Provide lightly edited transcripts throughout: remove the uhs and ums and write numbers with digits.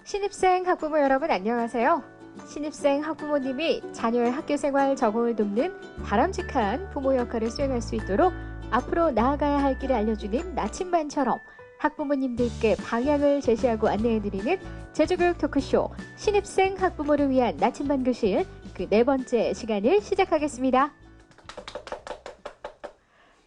신입생 학부모 여러분 안녕하세요. 신입생 학부모님이 자녀의 학교생활 적응을 돕는 바람직한 부모 역할을 수행할 수 있도록 앞으로 나아가야 할 길을 알려주는 나침반처럼 학부모님들께 방향을 제시하고 안내해드리는 제주교육 토크쇼 신입생 학부모를 위한 나침반 교실 그 4번째 시간을 시작하겠습니다.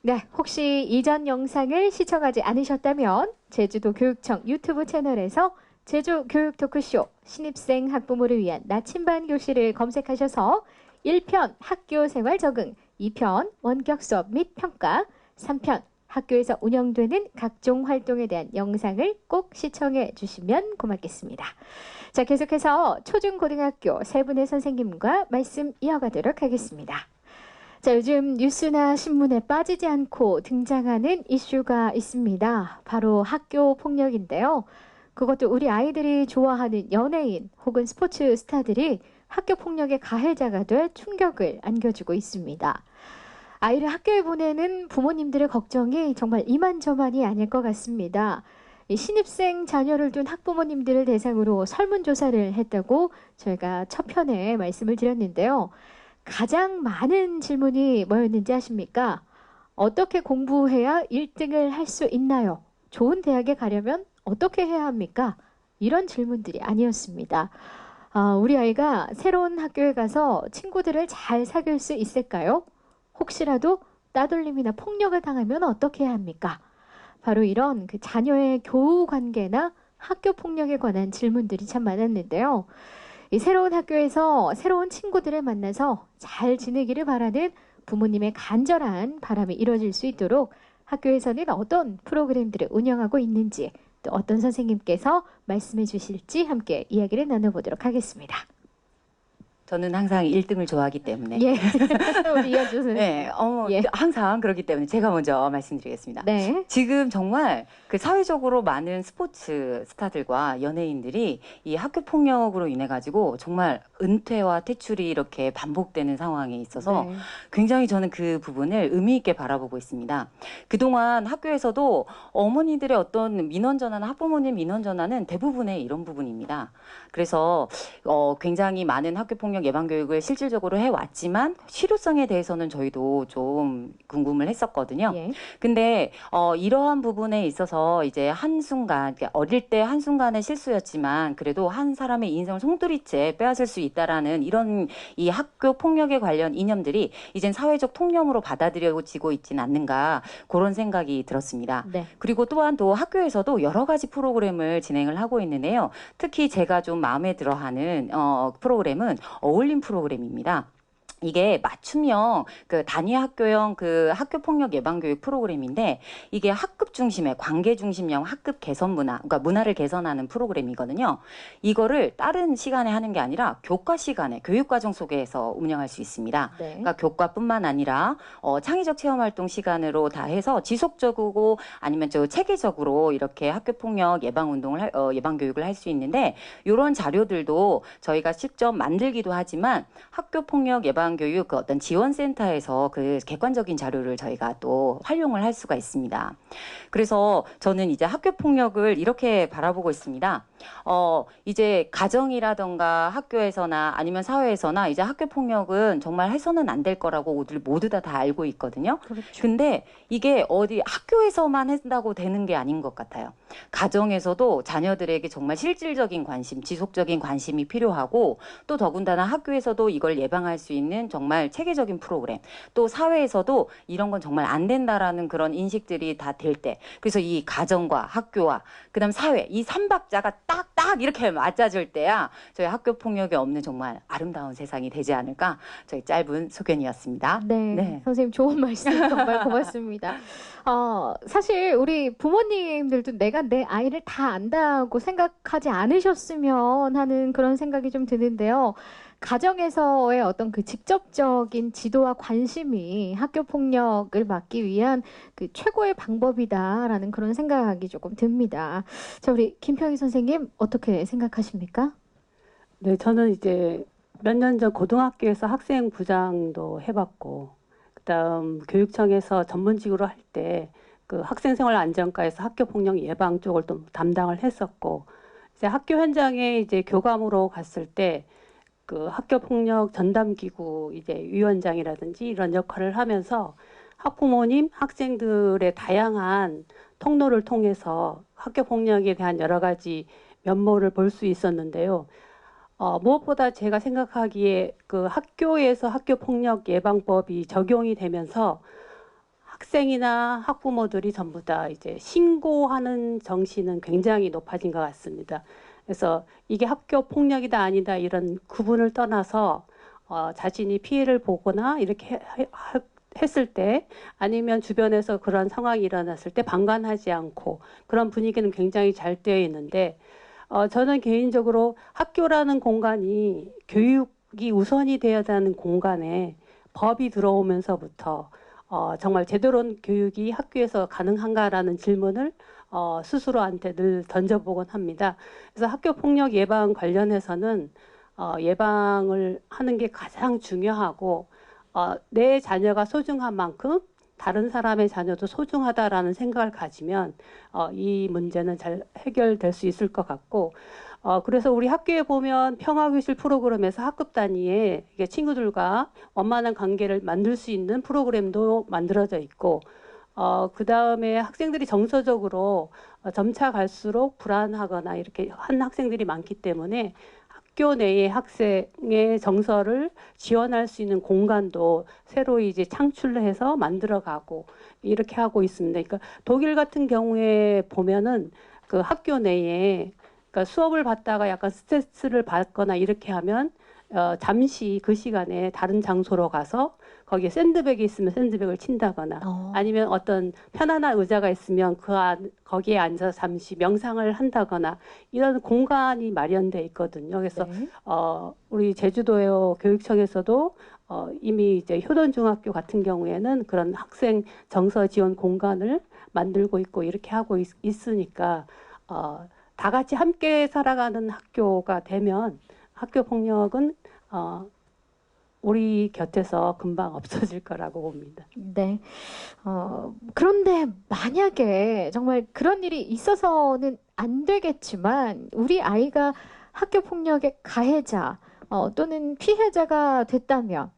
네, 혹시 이전 영상을 시청하지 않으셨다면 제주도 교육청 유튜브 채널에서 제주 교육 토크쇼 신입생 학부모를 위한 나침반 교실을 검색하셔서 1편 학교 생활 적응, 2편 원격 수업 및 평가, 3편 학교에서 운영되는 각종 활동에 대한 영상을 꼭 시청해 주시면 고맙겠습니다. 자, 계속해서 초중고등학교 3분의 선생님과 말씀 이어가도록 하겠습니다. 자, 요즘 뉴스나 신문에 빠지지 않고 등장하는 이슈가 있습니다. 바로 학교 폭력인데요. 그것도 우리 아이들이 좋아하는 연예인 혹은 스포츠 스타들이 학교 폭력의 가해자가 돼 충격을 안겨주고 있습니다. 아이를 학교에 보내는 부모님들의 걱정이 정말 이만저만이 아닐 것 같습니다. 신입생 자녀를 둔 학부모님들을 대상으로 설문조사를 했다고 저희가 첫 편에 말씀을 드렸는데요. 가장 많은 질문이 뭐였는지 아십니까? 어떻게 공부해야 1등을 할 수 있나요? 좋은 대학에 가려면 어떻게 해야 합니까? 이런 질문들이 아니었습니다. 우리 아이가 새로운 학교에 가서 친구들을 잘 사귈 수 있을까요? 혹시라도 따돌림이나 폭력을 당하면 어떻게 해야 합니까? 바로 이런 그 자녀의 교우 관계나 학교 폭력에 관한 질문들이 참 많았는데요. 이 새로운 학교에서 새로운 친구들을 만나서 잘 지내기를 바라는 부모님의 간절한 바람이 이루어질 수 있도록 학교에서는 어떤 프로그램들을 운영하고 있는지 또 어떤 선생님께서 말씀해 주실지 함께 이야기를 나눠보도록 하겠습니다. 저는 항상 1등을 좋아하기 때문에. 예. 우리 이현주 선생님. 네, 예. 항상 그렇기 때문에 제가 먼저 말씀드리겠습니다. 네. 지금 정말 그 사회적으로 많은 스포츠 스타들과 연예인들이 이 학교 폭력으로 인해 가지고 정말 은퇴와 퇴출이 이렇게 반복되는 상황에 있어서 네. 굉장히 저는 그 부분을 의미 있게 바라보고 있습니다. 그동안 학교에서도 어머니들의 어떤 민원 전화나 학부모님 민원 전화는 대부분의 이런 부분입니다. 그래서 굉장히 많은 학교 폭력 예방 교육을 실질적으로 해왔지만 실효성에 대해서는 저희도 좀 궁금을 했었거든요. 예. 근데 이러한 부분에 있어서 이제 한순간 어릴 때 한순간의 실수였지만 그래도 한 사람의 인생을 송두리째 빼앗을 수 있다라는 이런 이 학교 폭력에 관련 이념들이 이젠 사회적 통념으로 받아들여지고 있지는 않는가 그런 생각이 들었습니다. 네. 그리고 또한 또 학교에서도 여러 가지 프로그램을 진행을 하고 있는데요. 특히 제가 좀 마음에 들어하는 프로그램은 어울림 프로그램입니다. 이게 맞춤형 그 단위 학교형 그 학교 폭력 예방 교육 프로그램인데 이게 학급 중심의 관계 중심형 학급 개선 문화, 그러니까 문화를 개선하는 프로그램이거든요. 이거를 다른 시간에 하는 게 아니라 교과 시간에 교육 과정 속에서 운영할 수 있습니다. 네. 그러니까 교과뿐만 아니라 창의적 체험 활동 시간으로 다 해서 지속적이고 아니면 저 체계적으로 이렇게 학교 폭력 예방 운동을 예방 교육을 할 수 있는데 이런 자료들도 저희가 직접 만들기도 하지만 학교 폭력 예방 교육 그 어떤 지원센터에서 그 객관적인 자료를 저희가 또 활용을 할 수가 있습니다. 그래서 저는 이제 학교 폭력을 이렇게 바라보고 있습니다. 이제 가정이라던가 학교에서나 아니면 사회에서나 이제 학교 폭력은 정말 해서는 안 될 거라고 모두 다 알고 있거든요. 그렇죠. 근데 이게 어디 학교에서만 한다고 되는 게 아닌 것 같아요. 가정에서도 자녀들에게 정말 실질적인 관심, 지속적인 관심이 필요하고 또 더군다나 학교에서도 이걸 예방할 수 있는 정말 체계적인 프로그램, 또 사회에서도 이런 건 정말 안 된다라는 그런 인식들이 다 될 때, 그래서 이 가정과 학교와 그다음 사회 이 삼박자가 딱딱 이렇게 맞아줄 때야 저희 학교 폭력이 없는 정말 아름다운 세상이 되지 않을까 저희 짧은 소견이었습니다. 네. 네. 선생님 좋은 말씀 정말 고맙습니다. 사실 우리 부모님들도 내가 내 아이를 다 안다고 생각하지 않으셨으면 하는 그런 생각이 좀 드는데요. 가정에서의 어떤 그 직접적인 지도와 관심이 학교 폭력을 막기 위한 그 최고의 방법이다라는 그런 생각이 조금 듭니다. 자, 우리 김평희 선생님 어떻게 생각하십니까? 네, 저는 이제 몇 년 전 고등학교에서 학생 부장도 해봤고, 그다음 교육청에서 전문직으로 할 때 그 학생생활 안전과에서 학교 폭력 예방 쪽을 또 담당을 했었고, 이제 학교 현장에 이제 교감으로 갔을 때 그 학교 폭력 전담 기구 이제 위원장이라든지 이런 역할을 하면서 학부모님, 학생들의 다양한 통로를 통해서 학교 폭력에 대한 여러 가지 면모를 볼 수 있었는데요. 무엇보다 제가 생각하기에 그 학교에서 학교 폭력 예방법이 적용이 되면서 학생이나 학부모들이 전부 다 이제 신고하는 정신은 굉장히 높아진 것 같습니다. 그래서 이게 학교 폭력이다 아니다 이런 구분을 떠나서 자신이 피해를 보거나 이렇게 했을 때 아니면 주변에서 그런 상황이 일어났을 때 방관하지 않고 그런 분위기는 굉장히 잘 되어 있는데 저는 개인적으로 학교라는 공간이 교육이 우선이 되어야 하는 공간에 법이 들어오면서부터 정말 제대로 된 교육이 학교에서 가능한가라는 질문을 스스로한테 늘 던져보곤 합니다. 그래서 학교 폭력 예방 관련해서는 예방을 하는 게 가장 중요하고 내 자녀가 소중한 만큼 다른 사람의 자녀도 소중하다라는 생각을 가지면 이 문제는 잘 해결될 수 있을 것 같고 그래서 우리 학교에 보면 평화교실 프로그램에서 학급 단위에 이게 친구들과 원만한 관계를 만들 수 있는 프로그램도 만들어져 있고 그 다음에 학생들이 정서적으로 점차 갈수록 불안하거나 이렇게 한 학생들이 많기 때문에 학교 내에 학생의 정서를 지원할 수 있는 공간도 새로 이제 창출해서 만들어가고 이렇게 하고 있습니다. 그러니까 독일 같은 경우에 보면은 그 학교 내에 그러니까 수업을 받다가 약간 스트레스를 받거나 이렇게 하면 잠시 그 시간에 다른 장소로 가서 거기에 샌드백이 있으면 샌드백을 친다거나 아니면 어떤 편안한 의자가 있으면 거기에 앉아서 잠시 명상을 한다거나 이런 공간이 마련돼 있거든요. 그래서 네. 우리 제주도 교육청에서도 이미 이제 효돈중학교 같은 경우에는 그런 학생 정서 지원 공간을 만들고 있고 이렇게 하고 있으니까 다 같이 함께 살아가는 학교가 되면 학교 폭력은 우리 곁에서 금방 없어질 거라고 봅니다. 네. 그런데 만약에 정말 그런 일이 있어서는 안 되겠지만 우리 아이가 학교 폭력의 가해자 또는 피해자가 됐다면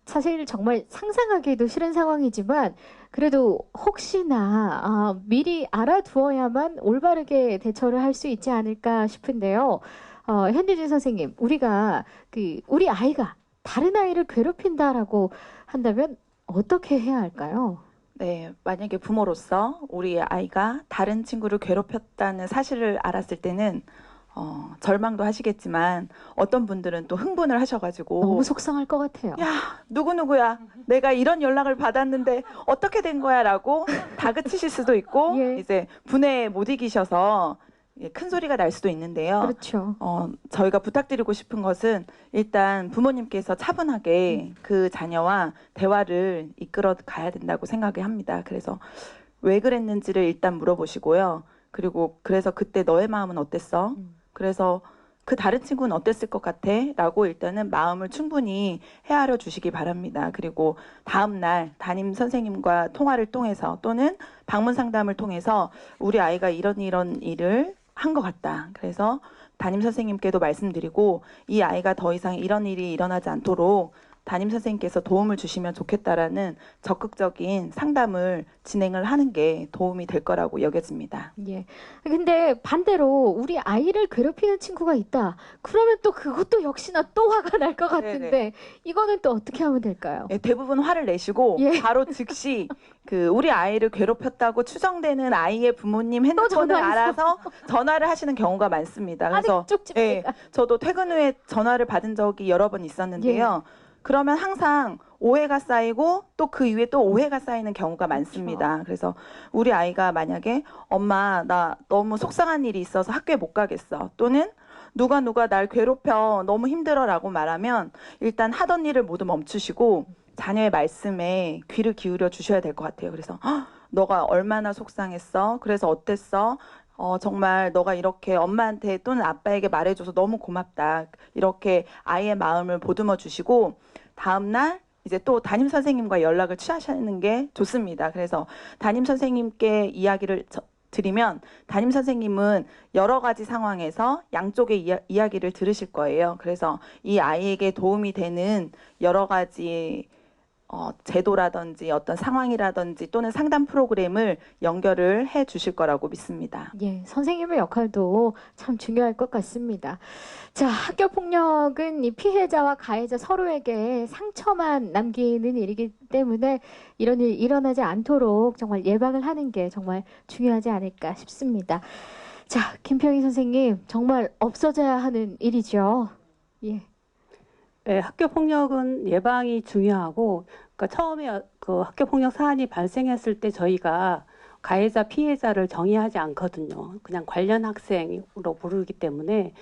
사실 정말 상상하기도 싫은 상황이지만 그래도 혹시나 미리 알아두어야만 올바르게 대처를 할 수 있지 않을까 싶은데요. 현대진 선생님, 우리가 우리 아이가 다른 아이를 괴롭힌다라고 한다면 어떻게 해야 할까요? 네, 만약에 부모로서 우리 아이가 다른 친구를 괴롭혔다는 사실을 알았을 때는 절망도 하시겠지만 어떤 분들은 또 흥분을 하셔가지고 너무 속상할 것 같아요. 야, 누구누구야, 내가 이런 연락을 받았는데 어떻게 된 거야 라고 다그치실 수도 있고 예. 이제 분에 못 이기셔서 큰 소리가 날 수도 있는데요. 그렇죠. 저희가 부탁드리고 싶은 것은 일단 부모님께서 차분하게 그 자녀와 대화를 이끌어 가야 된다고 생각을 합니다. 그래서 왜 그랬는지를 일단 물어보시고요. 그리고 그래서 그때 너의 마음은 어땠어? 그래서 그 다른 친구는 어땠을 것 같아? 라고 일단은 마음을 충분히 헤아려 주시기 바랍니다. 그리고 다음날 담임 선생님과 통화를 통해서 또는 방문 상담을 통해서 우리 아이가 이런 일을 한 것 같다. 그래서 담임 선생님께도 말씀드리고 이 아이가 더 이상 이런 일이 일어나지 않도록 담임 선생님께서 도움을 주시면 좋겠다라는 적극적인 상담을 진행을 하는 게 도움이 될 거라고 여겨집니다. 예. 근데 반대로 우리 아이를 괴롭히는 친구가 있다. 그러면 또 그것도 역시나 또 화가 날 것 같은데 이거는 또 어떻게 하면 될까요? 네, 대부분 화를 내시고 예. 바로 즉시 우리 아이를 괴롭혔다고 추정되는 아이의 부모님 핸드폰을 전화해서. 알아서 전화를 하시는 경우가 많습니다. 그래서 쪽집게. 저도 퇴근 후에 전화를 받은 적이 여러 번 있었는데요. 그러면 항상 오해가 쌓이고 또 그 이후에 또 오해가 쌓이는 경우가 많습니다. 그래서 우리 아이가 만약에 엄마 나 너무 속상한 일이 있어서 학교에 못 가겠어 또는 누가 날 괴롭혀 너무 힘들어라고 말하면 일단 하던 일을 모두 멈추시고 자녀의 말씀에 귀를 기울여 주셔야 될 것 같아요. 그래서 너가 얼마나 속상했어? 그래서 어땠어? 정말 너가 이렇게 엄마한테 또는 아빠에게 말해줘서 너무 고맙다. 이렇게 아이의 마음을 보듬어 주시고 다음날 이제 또 담임 선생님과 연락을 취하시는 게 좋습니다. 그래서 담임 선생님께 이야기를 드리면 담임 선생님은 여러 가지 상황에서 양쪽의 이야기를 들으실 거예요. 그래서 이 아이에게 도움이 되는 여러 가지 제도라든지 어떤 상황이라든지 또는 상담 프로그램을 연결을 해 주실 거라고 믿습니다. 예, 선생님의 역할도 참 중요할 것 같습니다. 자, 학교 폭력은 이 피해자와 가해자 서로에게 상처만 남기는 일이기 때문에 이런 일 일어나지 않도록 정말 예방을 하는 게 정말 중요하지 않을까 싶습니다. 자, 김평희 선생님, 정말 없어져야 하는 일이죠. 예. 네, 학교 폭력은 예방이 중요하고, 그러니까 처음에 그 학교 폭력 사안이 발생했을 때 저희가 가해자, 피해자를 정의하지 않거든요. 그냥 관련 학생으로 부르기 때문에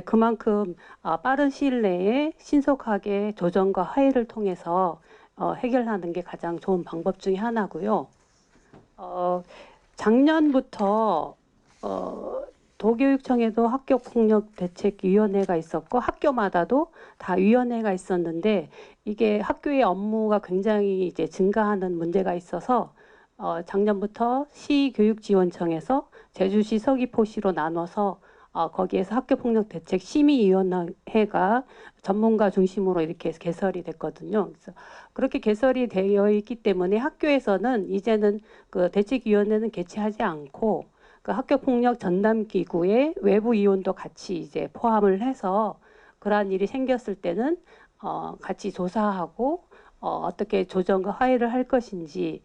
그만큼 빠른 시일 내에 신속하게 조정과 화해를 통해서 해결하는 게 가장 좋은 방법 중에 하나고요. 작년부터 도교육청에도 학교폭력대책위원회가 있었고 학교마다도 다 위원회가 있었는데 이게 학교의 업무가 굉장히 이제 증가하는 문제가 있어서 작년부터 시교육지원청에서 제주시, 서귀포시로 나눠서 거기에서 학교폭력대책심의위원회가 전문가 중심으로 이렇게 개설이 됐거든요. 그래서 그렇게 개설이 되어 있기 때문에 학교에서는 이제는 그 대책위원회는 개최하지 않고 그 학교폭력 전담기구의 외부 위원도 같이 이제 포함을 해서 그러한 일이 생겼을 때는 같이 조사하고 어떻게 조정과 화해를 할 것인지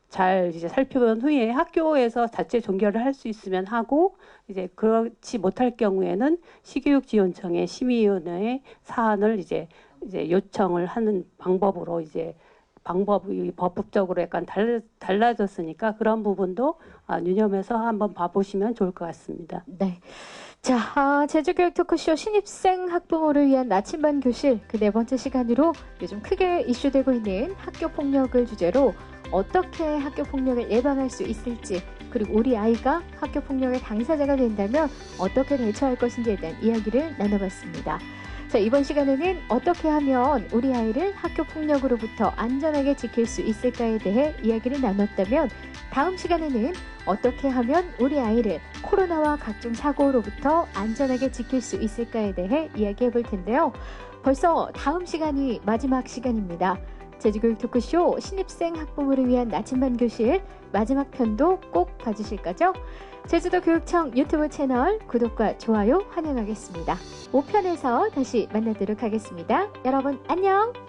잘 이제 살펴본 후에 학교에서 자체 종결을 할 수 있으면 하고 이제 그렇지 못할 경우에는 시교육지원청의 심의위원회의 사안을 이제 요청을 하는 방법으로 이제 방법이 법적으로 약간 달라졌으니까 그런 부분도 유념해서 한번 봐보시면 좋을 것 같습니다. 네. 자, 제주교육 토크쇼 신입생 학부모를 위한 나침반 교실 그 네 번째 시간으로 요즘 크게 이슈되고 있는 학교 폭력을 주제로 어떻게 학교 폭력을 예방할 수 있을지 그리고 우리 아이가 학교 폭력의 당사자가 된다면 어떻게 대처할 것인지에 대한 이야기를 나눠봤습니다. 자, 이번 시간에는 어떻게 하면 우리 아이를 학교 폭력으로부터 안전하게 지킬 수 있을까에 대해 이야기를 나눴다면 다음 시간에는 어떻게 하면 우리 아이를 코로나와 각종 사고로부터 안전하게 지킬 수 있을까에 대해 이야기해 볼 텐데요. 벌써 다음 시간이 마지막 시간입니다. 제주교육 토크쇼 신입생 학부모를 위한 나침반 교실 마지막 편도 꼭 봐주실 거죠? 제주도 교육청 유튜브 채널 구독과 좋아요 환영하겠습니다. 5편에서 다시 만나도록 하겠습니다. 여러분 안녕!